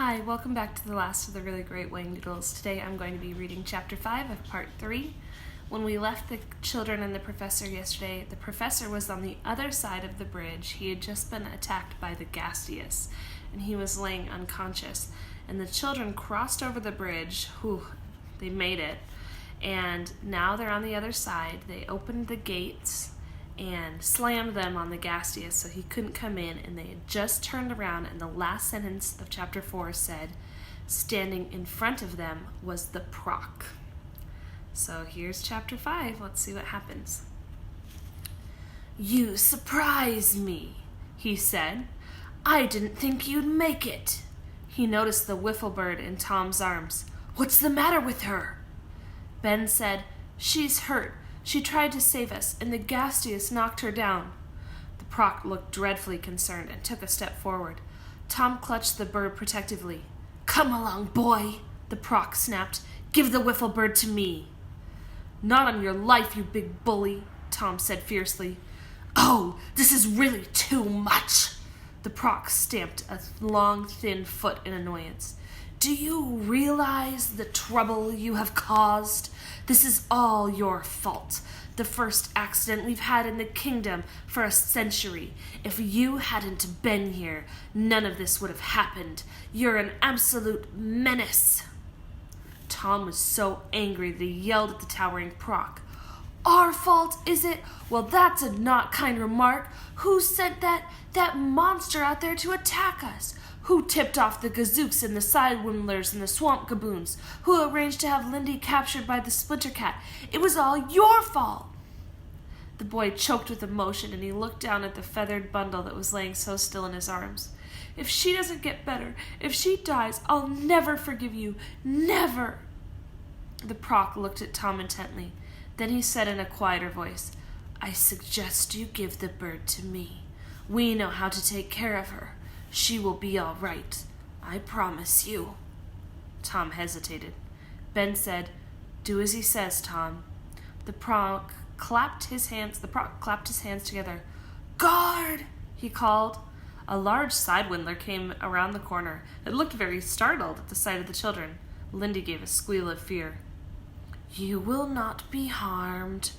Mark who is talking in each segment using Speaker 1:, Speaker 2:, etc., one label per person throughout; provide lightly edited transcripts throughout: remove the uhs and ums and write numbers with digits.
Speaker 1: Hi, welcome back to the last of the really great Whangdoodles. Today I'm going to be reading Chapter 5 of Part 3. When we left the children and the professor yesterday, the professor was on the other side of the bridge. He had just been attacked by the gaseous, and he was laying unconscious. And the children crossed over the bridge. Whew, they made it. And now they're on the other side. They opened the gates and slammed them on the gaseous so he couldn't come in, and they had just turned around, and the last sentence of Chapter 4 said, standing in front of them was the Proc. So here's Chapter 5. Let's see what happens. "You surprise me," he said. "I didn't think you'd make it." He noticed the wiffle bird in Tom's arms. "What's the matter with her?" Ben said, "She's hurt. She tried to save us, and the gaseous knocked her down." The Proc looked dreadfully concerned and took a step forward. Tom clutched the bird protectively. "Come along, boy," the Proc snapped. "Give the wiffle bird to me." "Not on your life, you big bully," Tom said fiercely. "Oh, this is really too much." The Proc stamped a long, thin foot in annoyance. "Do you realize the trouble you have caused? This is all your fault. The first accident we've had in the kingdom for a century. If you hadn't been here, none of this would have happened. You're an absolute menace." Tom was so angry that he yelled at the towering Proc. "Our fault, is it? Well, that's a not kind remark. Who sent that monster out there to attack us? Who tipped off the gazooks and the sidewindlers and the swamp gaboons? Who arranged to have Lindy captured by the Splinter Cat? It was all your fault." The boy choked with emotion, and he looked down at the feathered bundle that was laying so still in his arms. "If she doesn't get better, if she dies, I'll never forgive you. Never." The Proc looked at Tom intently. Then he said in a quieter voice, "I suggest you give the bird to me. We know how to take care of her. She will be all right. I promise you." Tom hesitated. Ben said, "Do as he says, Tom." The Proc clapped his hands together. "Guard!" he called. A large sidewindler came around the corner. It looked very startled at the sight of the children. Lindy gave a squeal of fear. "You will not be harmed,"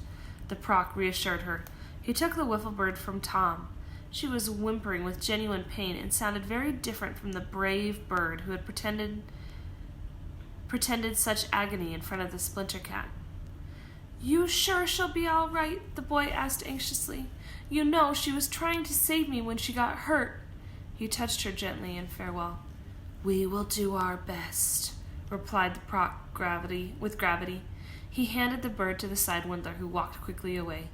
Speaker 1: the Proc reassured her. He took the wiffle bird from Tom. She was whimpering with genuine pain and sounded very different from the brave bird who had pretended such agony in front of the Splinter Cat. "You sure she'll be all right?" the boy asked anxiously. "You know she was trying to save me when she got hurt." He touched her gently in farewell. "We will do our best," replied the Proc with gravity. He handed the bird to the sidewindler, who walked quickly away.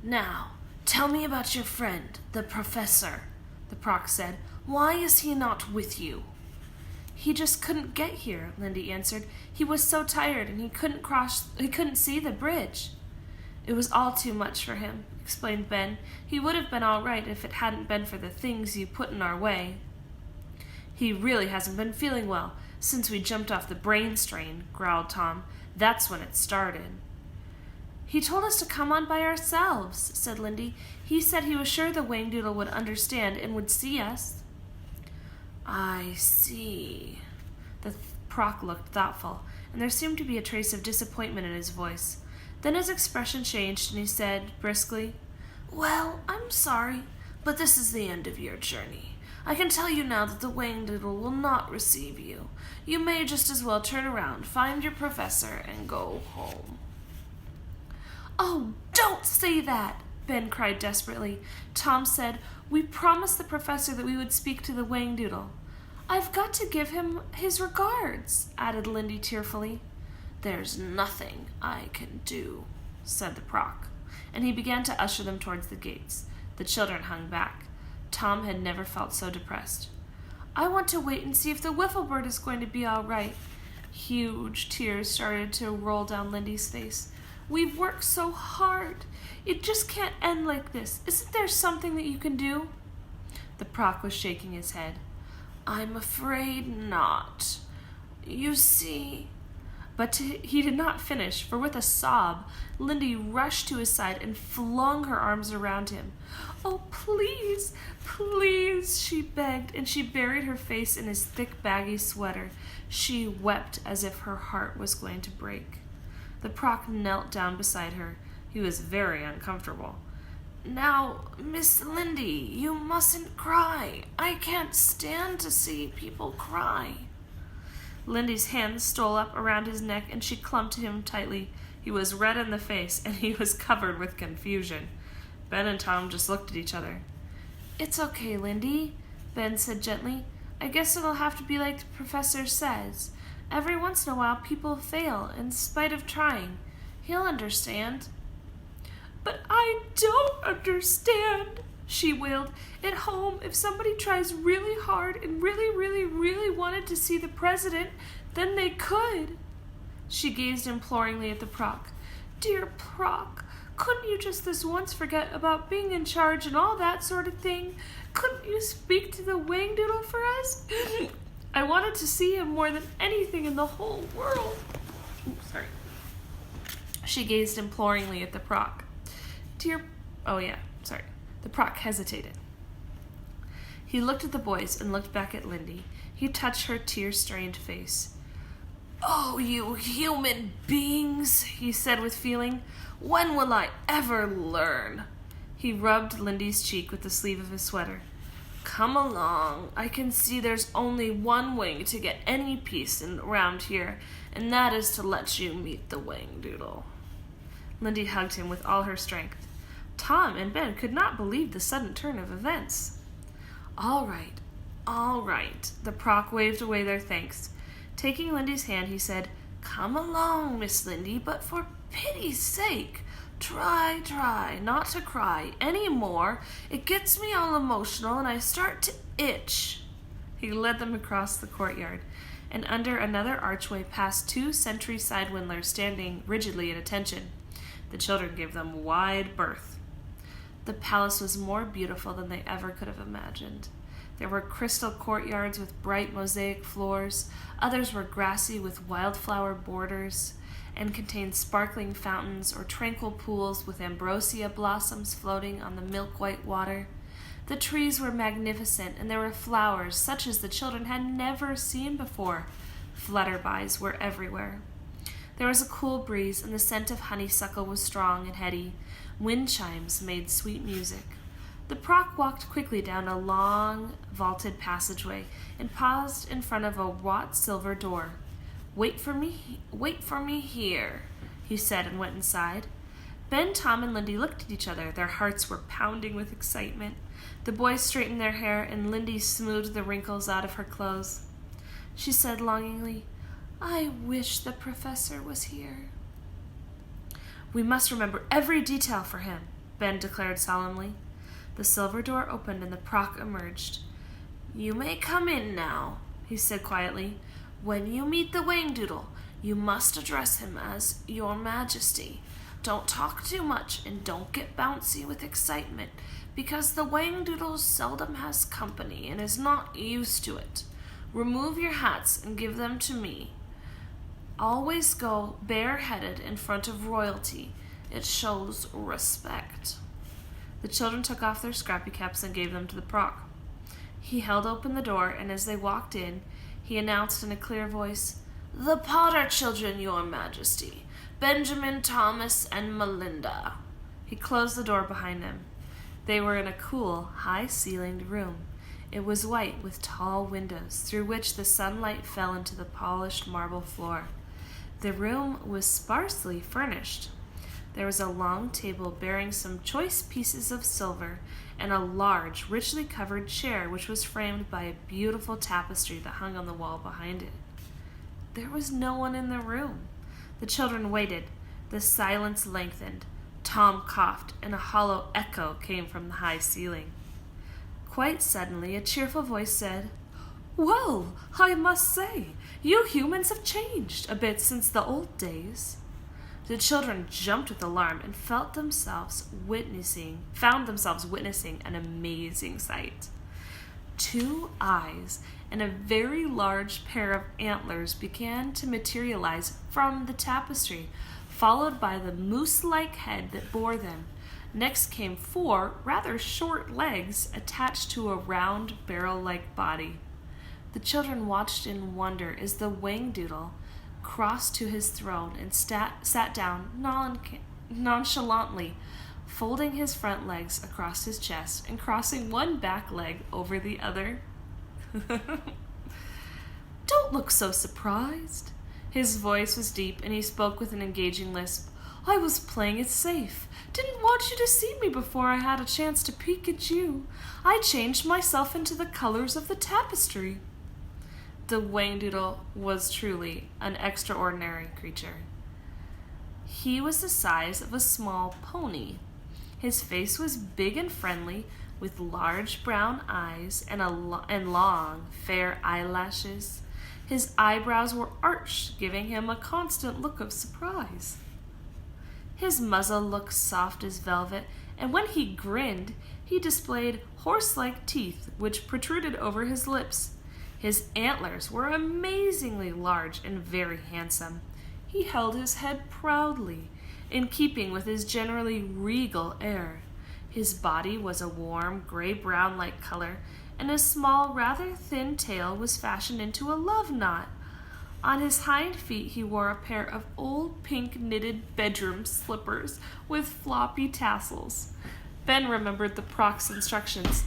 Speaker 1: "Now, tell me about your friend, the professor," the Proc said. "Why is he not with you?" "He just couldn't get here," Lindy answered. "He was so tired, and he couldn't see the bridge." "It was all too much for him," explained Ben. "He would have been all right if it hadn't been for the things you put in our way." "He really hasn't been feeling well since we jumped off the brain strain," growled Tom. "That's when it started." "He told us to come on by ourselves," said Lindy. "He said he was sure the Whangdoodle would understand and would see us." "I see." The Proc looked thoughtful, and there seemed to be a trace of disappointment in his voice. Then his expression changed, and he said briskly, "Well, I'm sorry, but this is the end of your journey. I can tell you now that the Whangdoodle will not receive you. You may just as well turn around, find your professor, and go home." "Oh, don't say that!" Ben cried desperately. Tom said, "We promised the professor that we would speak to the Whangdoodle." "I've got to give him his regards," added Lindy tearfully. "There's nothing I can do," said the Proc, and he began to usher them towards the gates. The children hung back. Tom had never felt so depressed. "I want to wait and see if the wiffle bird is going to be all right." Huge tears started to roll down Lindy's face. "We've worked so hard. It just can't end like this. Isn't there something that you can do?" The Proc was shaking his head. "I'm afraid not. You see, But he did not finish, for with a sob, Lindy rushed to his side and flung her arms around him. "Oh, please, please," she begged, and she buried her face in his thick, baggy sweater. She wept as if her heart was going to break. The Proc knelt down beside her. He was very uncomfortable. "Now, Miss Lindy, you mustn't cry. I can't stand to see people cry." Lindy's hands stole up around his neck, and she clung to him tightly. He was red in the face, and he was covered with confusion. Ben and Tom just looked at each other. "It's okay, Lindy," Ben said gently. "I guess it'll have to be like the professor says. Every once in a while people fail in spite of trying. He'll understand." "But I don't understand," she wailed. "At home, if somebody tries really hard and really wanted to see the president, then they could." She gazed imploringly at the Proc. "Dear Proc, couldn't you just this once forget about being in charge and all that sort of thing? Couldn't you speak to the Whangdoodle for us? I wanted to see him more than anything in the whole world." Sorry. She gazed imploringly at the Proc. The Proc hesitated. He looked at the boys and looked back at Lindy. He touched her tear-stained face. "Oh, you human beings," he said with feeling. "When will I ever learn?" He rubbed Lindy's cheek with the sleeve of his sweater. "Come along. I can see there's only one way to get any peace around here, and that is to let you meet the Whangdoodle." Lindy hugged him with all her strength. Tom and Ben could not believe the sudden turn of events. All right. The Proc waved away their thanks. Taking Lindy's hand, he said, "Come along, Miss Lindy, but for pity's sake, try not to cry any more. It gets me all emotional and I start to itch." He led them across the courtyard and under another archway past 2 sentry sidewindlers standing rigidly at attention. The children gave them wide berth. The palace was more beautiful than they ever could have imagined. There were crystal courtyards with bright mosaic floors. Others were grassy with wildflower borders and contained sparkling fountains or tranquil pools with ambrosia blossoms floating on the milk-white water. The trees were magnificent, and there were flowers such as the children had never seen before. Flutterbys were everywhere. There was a cool breeze, and the scent of honeysuckle was strong and heady. Wind chimes made sweet music. The Proc walked quickly down a long, vaulted passageway and paused in front of a wrought silver door. Wait for me here," he said and went inside. Ben, Tom, and Lindy looked at each other. Their hearts were pounding with excitement. The boys straightened their hair, and Lindy smoothed the wrinkles out of her clothes. She said longingly, "I wish the professor was here." "We must remember every detail for him," Ben declared solemnly. The silver door opened and the Proc emerged. "You may come in now," he said quietly. "When you meet the Whangdoodle, you must address him as Your Majesty. Don't talk too much and don't get bouncy with excitement, because the Whangdoodle seldom has company and is not used to it. Remove your hats and give them to me. Always go bareheaded in front of royalty. It shows respect." The children took off their scrappy caps and gave them to the Proc. He held open the door, and as they walked in, he announced in a clear voice, "The Potter children, Your Majesty. Benjamin, Thomas, and Melinda." He closed the door behind them. They were in a cool, high-ceilinged room. It was white with tall windows, through which the sunlight fell into the polished marble floor. The room was sparsely furnished. There was a long table bearing some choice pieces of silver and a large, richly covered chair which was framed by a beautiful tapestry that hung on the wall behind it. There was no one in the room. The children waited. The silence lengthened. Tom coughed, and a hollow echo came from the high ceiling. Quite suddenly, a cheerful voice said, "Well, I must say, you humans have changed a bit since the old days." The children jumped with alarm and found themselves witnessing an amazing sight. 2 eyes and a very large pair of antlers began to materialize from the tapestry, followed by the moose-like head that bore them. Next came 4 rather short legs attached to a round barrel-like body. The children watched in wonder as the Whangdoodle crossed to his throne and sat down nonchalantly, folding his front legs across his chest and crossing one back leg over the other. Don't look so surprised. His voice was deep and he spoke with an engaging lisp. I was playing it safe. Didn't want you to see me before I had a chance to peek at you. I changed myself into the colors of the tapestry. The Whangdoodle was truly an extraordinary creature. He was the size of a small pony. His face was big and friendly, with large brown eyes and long, fair eyelashes. His eyebrows were arched, giving him a constant look of surprise. His muzzle looked soft as velvet, and when he grinned, he displayed horse-like teeth which protruded over his lips. His antlers were amazingly large and very handsome. He held his head proudly, in keeping with his generally regal air. His body was a warm, gray-brown-like color, and his small, rather thin tail was fashioned into a love knot. On his hind feet he wore a pair of old pink knitted bedroom slippers with floppy tassels. Ben remembered the Proc's instructions.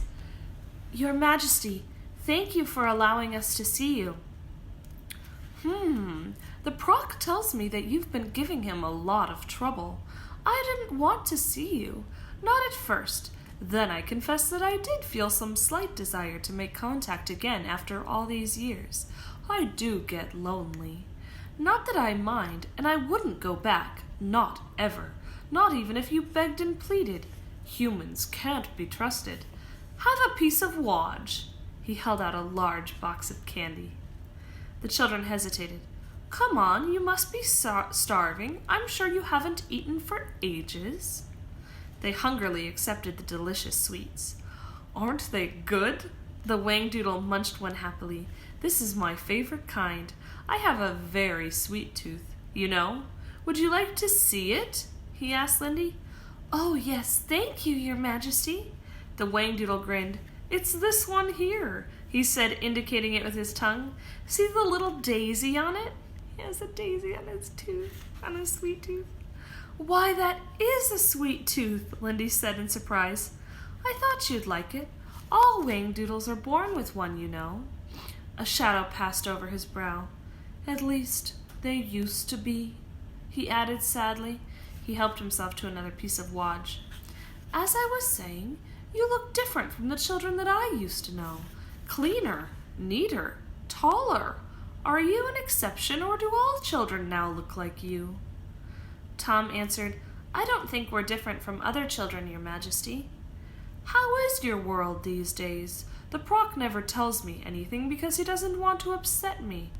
Speaker 1: Your Majesty, thank you for allowing us to see you. The Proc tells me that you've been giving him a lot of trouble. I didn't want to see you. Not at first. Then I confess that I did feel some slight desire to make contact again after all these years. I do get lonely. Not that I mind, and I wouldn't go back. Not ever. Not even if you begged and pleaded. Humans can't be trusted. Have a piece of wodge. He held out a large box of candy. The children hesitated. Come on, you must be starving. I'm sure you haven't eaten for ages. They hungrily accepted the delicious sweets. Aren't they good? The Whangdoodle munched one happily. This is my favorite kind. I have a very sweet tooth, you know. Would you like to see it? He asked Lindy. Oh, yes, thank you, Your Majesty. The Whangdoodle grinned. It's this one here, he said, indicating it with his tongue. See the little daisy on it? He has a daisy on his tooth, on his sweet tooth. Why, that is a sweet tooth, Lindy said in surprise. I thought you'd like it. All Whangdoodles are born with one, you know. A shadow passed over his brow. At least, they used to be, he added sadly. He helped himself to another piece of wodge. As I was saying, you look different from the children that I used to know. Cleaner, neater, taller. Are you an exception, or do all children now look like you? Tom answered, I don't think we're different from other children, Your Majesty. How is your world these days? The Proc never tells me anything because he doesn't want to upset me.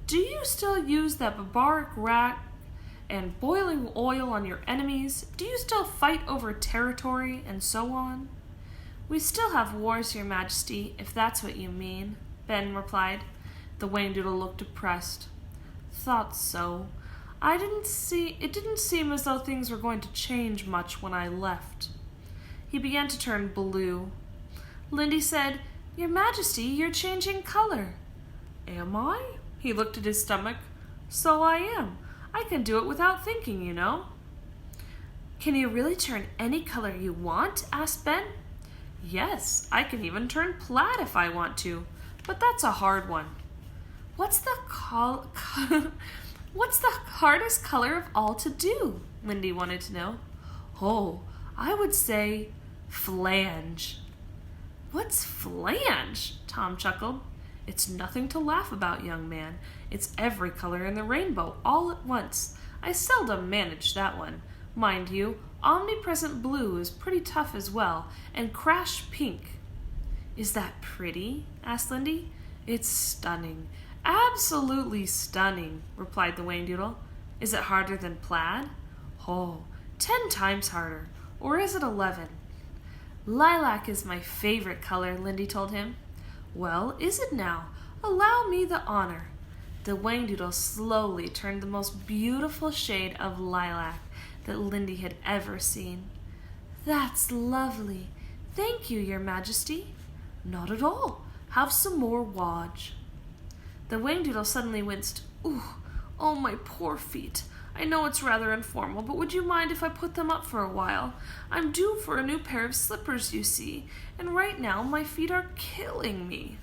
Speaker 1: Do you still use that barbaric rat and boiling oil on your enemies? Do you still fight over territory and so on? We still have wars, Your Majesty, if that's what you mean, Ben replied. The Whangdoodle looked depressed. Thought so. It didn't seem as though things were going to change much when I left. He began to turn blue. Lindy said, Your Majesty, you're changing color. Am I? He looked at his stomach. So I am. I can do it without thinking, you know. Can you really turn any color you want? Asked Ben. Yes, I can even turn plaid if I want to, but that's a hard one. What's the hardest color of all to do? Lindy wanted to know. Oh, I would say flange. What's flange? Tom chuckled. It's nothing to laugh about, young man. It's every color in the rainbow all at once. I seldom manage that one. Mind you, omnipresent blue is pretty tough as well, and crash pink. Is that pretty? Asked Lindy. It's stunning. Absolutely stunning, replied the Whangdoodle. Is it harder than plaid? Oh, 10 times harder. Or is it 11? Lilac is my favorite color, Lindy told him. Well, is it now? Allow me the honor. The Whangdoodle slowly turned the most beautiful shade of lilac that Lindy had ever seen. That's lovely. Thank you, Your Majesty. Not at all. Have some more wodge. The Whangdoodle suddenly winced. Ooh, oh, my poor feet. I know it's rather informal, but would you mind if I put them up for a while? I'm due for a new pair of slippers, you see, and right now my feet are killing me.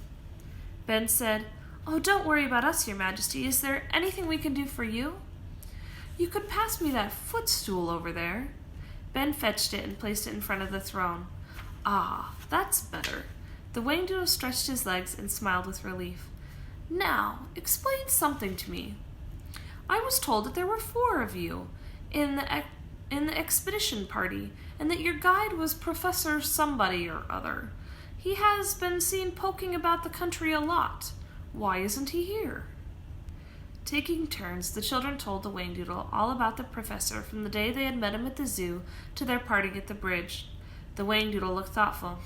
Speaker 1: Ben said, Oh, don't worry about us, Your Majesty. Is there anything we can do for you? You could pass me that footstool over there. Ben fetched it and placed it in front of the throne. Ah, that's better. The Whangdoodle stretched his legs and smiled with relief. Now, explain something to me. I was told that there were 4 of you in the expedition party, and that your guide was Professor somebody or other. He has been seen poking about the country a lot. Why isn't he here? Taking turns, the children told the Whangdoodle all about the professor from the day they had met him at the zoo to their parting at the bridge. The Whangdoodle looked thoughtful.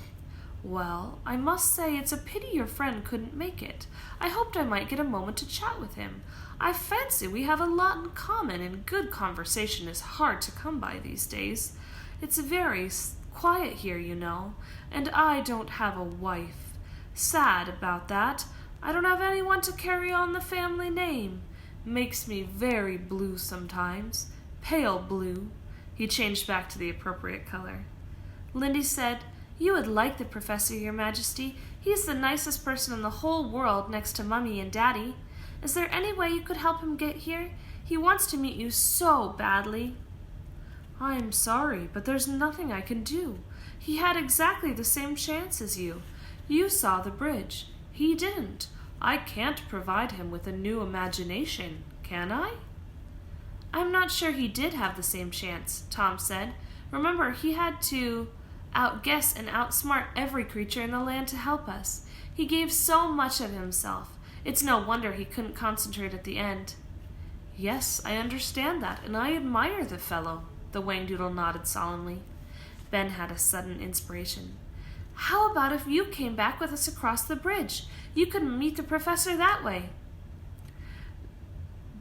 Speaker 1: Well, I must say it's a pity your friend couldn't make it. I hoped I might get a moment to chat with him. I fancy we have a lot in common, and good conversation is hard to come by these days. It's very quiet here, you know, and I don't have a wife. Sad about that. I don't have anyone to carry on the family name. Makes me very blue sometimes. Pale blue. He changed back to the appropriate color. Lindy said, You would like the professor, Your Majesty. He's the nicest person in the whole world next to Mummy and Daddy. Is there any way you could help him get here? He wants to meet you so badly. I'm sorry, but there's nothing I can do. He had exactly the same chance as you. You saw the bridge. He didn't. I can't provide him with a new imagination, can I? I'm not sure he did have the same chance, Tom said. Remember, he had to outguess and outsmart every creature in the land to help us. He gave so much of himself. It's no wonder he couldn't concentrate at the end. Yes, I understand that, and I admire the fellow, the Whangdoodle nodded solemnly. Ben had a sudden inspiration. How about if you came back with us across the bridge? You could meet the professor that way.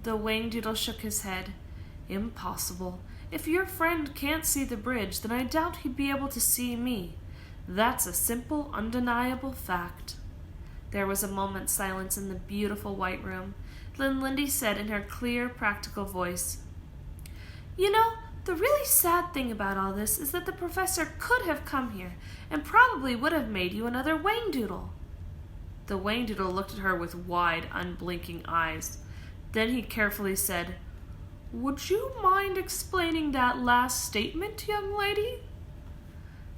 Speaker 1: The Whangdoodle shook his head. Impossible. If your friend can't see the bridge, then I doubt he'd be able to see me. That's a simple, undeniable fact. There was a moment's silence in the beautiful white room. Then Lindy said in her clear, practical voice, You know, the really sad thing about all this is that the professor could have come here and probably would have made you another Whangdoodle. The Whangdoodle looked at her with wide, unblinking eyes. Then he carefully said, Would you mind explaining that last statement, young lady?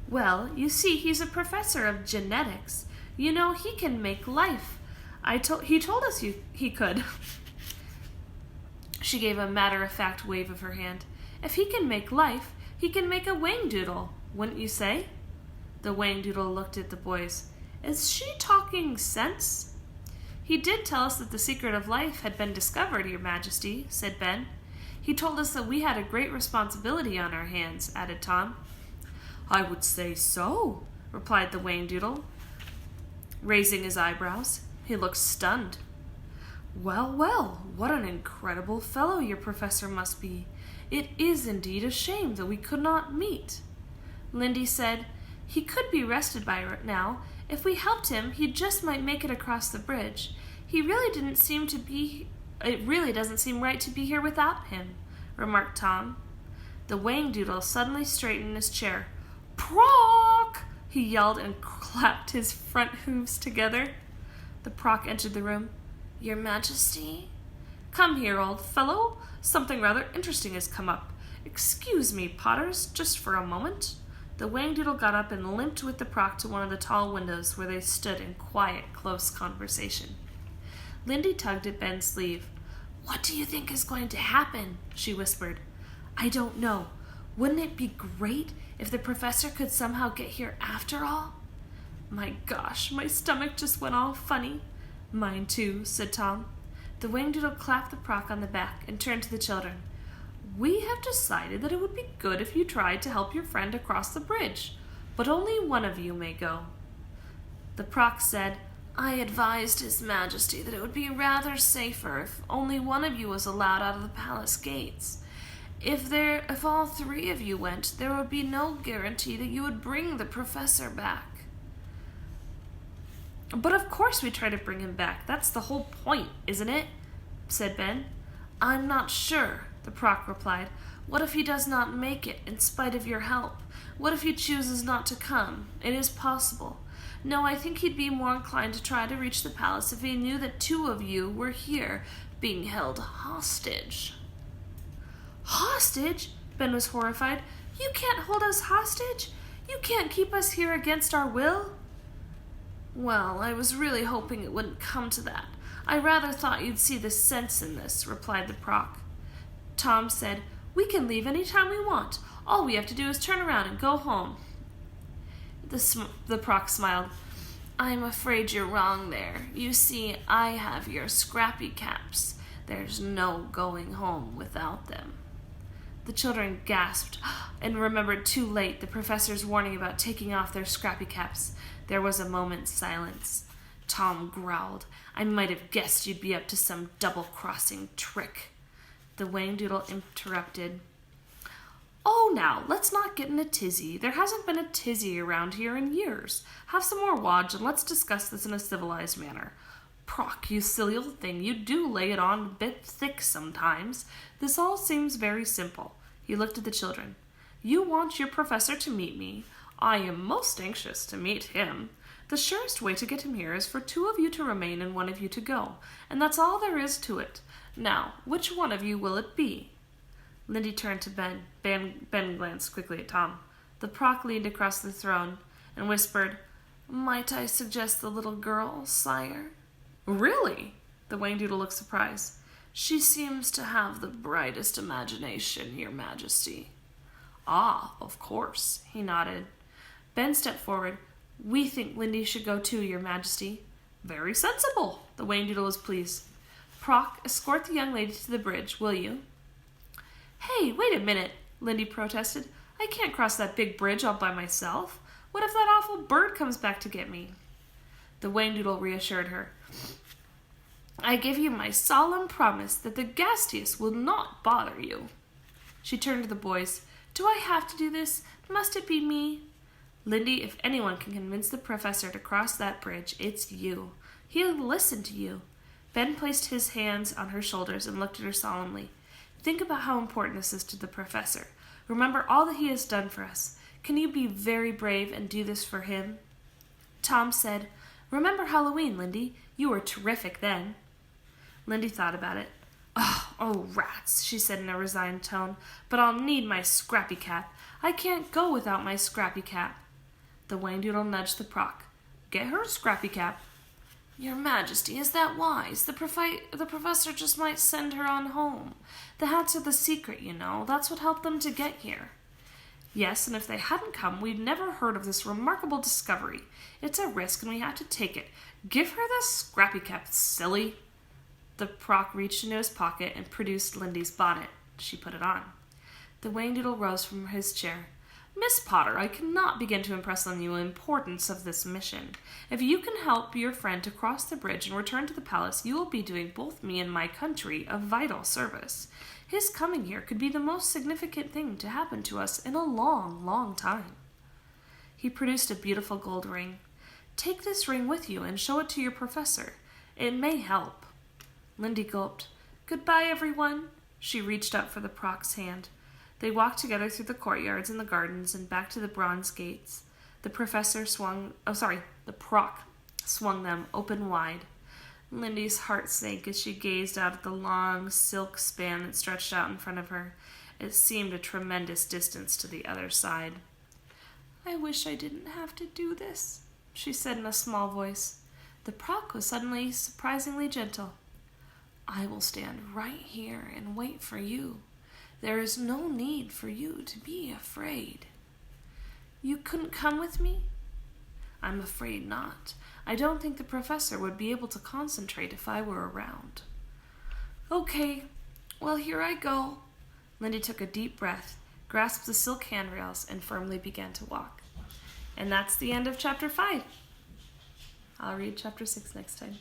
Speaker 1: Well, you see, he's a professor of genetics. You know, he can make life. He told us he could. She gave a matter-of-fact wave of her hand. If he can make life, he can make a Whangdoodle, wouldn't you say? The Whangdoodle looked at the boys. Is she talking sense? He did tell us that the secret of life had been discovered, Your Majesty, said Ben. He told us that we had a great responsibility on our hands, added Tom. I would say so, replied the Whangdoodle, raising his eyebrows. He looked stunned. Well, well, what an incredible fellow your professor must be. It is indeed a shame that we could not meet. Lindy said, He could be rested by now. If we helped him, he just might make it across the bridge. It really doesn't seem right to be here without him, remarked Tom. The Whangdoodle suddenly straightened in his chair. Proc! He yelled and clapped his front hooves together. The Proc entered the room. Your Majesty? Come here, old fellow. Something rather interesting has come up. Excuse me, Potters, just for a moment. The Whangdoodle got up and limped with the Proc to one of the tall windows where they stood in quiet, close conversation. Lindy tugged at Ben's sleeve. What do you think is going to happen? She whispered. I don't know. Wouldn't it be great if the professor could somehow get here after all? My gosh, my stomach just went all funny. Mine too, said Tom. The Whangdoodle clapped the Proc on the back and turned to the children. We have decided that it would be good if you tried to help your friend across the bridge, but only one of you may go. The Proc said, I advised His Majesty that it would be rather safer if only one of you was allowed out of the palace gates. If all three of you went, there would be no guarantee that you would bring the professor back. But of course we try to bring him back. That's the whole point, isn't it? Said Ben. I'm not sure, the Proc replied. What if he does not make it in spite of your help? What if he chooses not to come? It is possible. No, I think he'd be more inclined to try to reach the palace if he knew that two of you were here, being held hostage. Hostage? Ben was horrified. You can't hold us hostage? You can't keep us here against our will? Well, I was really hoping it wouldn't come to that. I rather thought you'd see the sense in this, replied the Proc. Tom said, We can leave any time we want. All we have to do is turn around and go home. The Proc smiled. I'm afraid you're wrong there. You see, I have your scrappy caps. There's no going home without them. The children gasped and remembered too late the professor's warning about taking off their scrappy caps. There was a moment's silence. Tom growled. I might have guessed you'd be up to some double-crossing trick. The Whangdoodle interrupted. Oh, now, let's not get in a tizzy. There hasn't been a tizzy around here in years. Have some more wodge and let's discuss this in a civilized manner. Proc, you silly old thing, you do lay it on a bit thick sometimes. This all seems very simple. He looked at the children. You want your professor to meet me. I am most anxious to meet him. The surest way to get him here is for two of you to remain and one of you to go, and that's all there is to it. Now, which one of you will it be? Lindy turned to Ben. Ben glanced quickly at Tom. The Proc leaned across the throne and whispered, Might I suggest the little girl, sire? Really? The Whangdoodle looked surprised. She seems to have the brightest imagination, Your Majesty. Ah, of course, he nodded. Ben stepped forward. We think Lindy should go too, Your Majesty. Very sensible, the Whangdoodle was pleased. Proc, escort the young lady to the bridge, will you? Hey, wait a minute, Lindy protested. I can't cross that big bridge all by myself. What if that awful bird comes back to get me? The Whangdoodle reassured her. I give you my solemn promise that the Gasteus will not bother you. She turned to the boys. Do I have to do this? Must it be me? Lindy, if anyone can convince the professor to cross that bridge, it's you. He'll listen to you. Ben placed his hands on her shoulders and looked at her solemnly. Think about how important this is to the professor. Remember all that he has done for us. Can you be very brave and do this for him? Tom said, Remember Halloween, Lindy. You were terrific then. Lindy thought about it. Oh, rats, she said in a resigned tone. But I'll need my scrappy cap. I can't go without my scrappy cap. The Whangdoodle nudged the Proc. Get her a scrappy cap. Your Majesty, is that wise? The professor just might send her on home. The hats are the secret, you know. That's what helped them to get here. Yes, and if they hadn't come, we'd never heard of this remarkable discovery. It's a risk, and we have to take it. Give her the scrappy cap, silly. The Proc reached into his pocket and produced Lindy's bonnet. She put it on. The Whangdoodle rose from his chair. Miss Potter, I cannot begin to impress on you the importance of this mission. If you can help your friend to cross the bridge and return to the palace, you will be doing both me and my country a vital service. His coming here could be the most significant thing to happen to us in a long, long time. He produced a beautiful gold ring. Take this ring with you and show it to your professor. It may help. Lindy gulped. Goodbye, everyone. She reached up for the Proc's hand. They walked together through the courtyards and the gardens and back to the bronze gates. The Proc swung them open wide. Lindy's heart sank as she gazed out at the long silk span that stretched out in front of her. It seemed a tremendous distance to the other side. I wish I didn't have to do this, she said in a small voice. The Proc was suddenly surprisingly gentle. I will stand right here and wait for you. There is no need for you to be afraid. You couldn't come with me? I'm afraid not. I don't think the professor would be able to concentrate if I were around. Okay, well, here I go. Lindy took a deep breath, grasped the silk handrails, and firmly began to walk. And that's the end of chapter 5. I'll read chapter 6 next time.